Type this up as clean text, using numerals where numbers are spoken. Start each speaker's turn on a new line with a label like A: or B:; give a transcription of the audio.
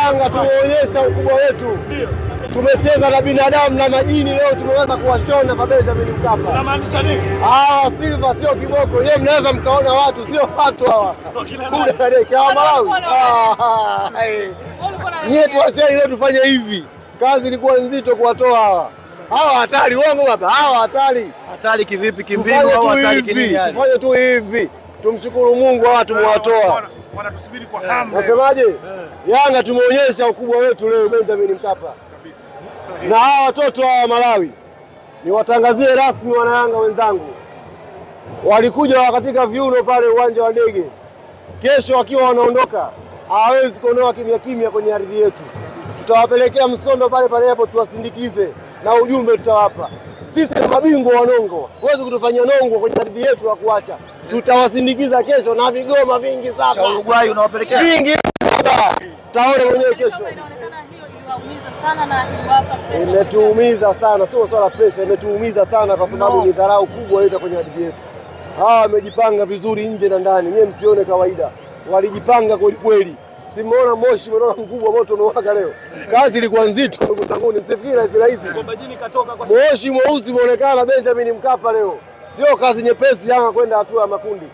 A: Yanga tumeonyesha ukubwa wetu. Tumecheza na binadamu na majini, leo tumeweza kuwashona kwa Benjamin Mkapa.
B: Unamaanisha nini?
A: Silva sio kiboko. Yeye mnaweza mkaona watu, sio watu hawa. Kama Malawi. Nyie tuacheni leo tufanye hivi. Kazi ilikuwa nzito kuwatoa hawa. Hawa hatari, uongo baba. Hawa hatari.
C: Hatari kivipi, kimbinu au hatari kinini yani?
A: Tufanye tu hivi. Tumshukuru Mungu hawa tumewatoa.
B: Wanatusubiri kwa hamu.
A: Nasemaje? Yanga tumeonyesha ukubwa wetu leo Benjamin Mkapa. Kabisa. Na hawa watoto wa Malawi niwatangazie rasmi wana Yanga wenzangu. Walikuja katika viuno pale uwanja wa ndege. Kesho wakiwa wanaondoka, hawezi kuondoka kimya kimya kwenye ardhi yetu. Tutawapelekea msondo pale pale hapo tuwasindikize na ujumbe tutawapa. Sisi ni mabingwa wa nongo. Huwezi kutufanyia nongo kwenye ardhi yetu ya kuacha. Tutawasindikiza kesho na vigoma vingi sana.
C: Cha Uruguay unawapelekea?
A: Vingi baba. Taone mwenyewe kesho.
D: Inaonekana hiyo iliwaumiza sana na iliwapa pressure.
A: Imetuumiza sana, sio swala pressure, imetuumiza sana kwa sababu ni dharau kubwa ile kwenye ardhi yetu. Hawa wamejipanga vizuri nje na ndani. Nyewe msione kawaida. Walijipanga kweli kweli. Simuona moshi mnono mkubwa, moto umewaka leo. Kazi ilikuwa nzito ndugu zangu, msifikiri rahisi.
B: Kwamba jini katoka kwa
A: moshi mweusi umeonekana Benjamin Mkapa leo. Sio kazi nyepesi Yanga kwenda hatua ya makundi.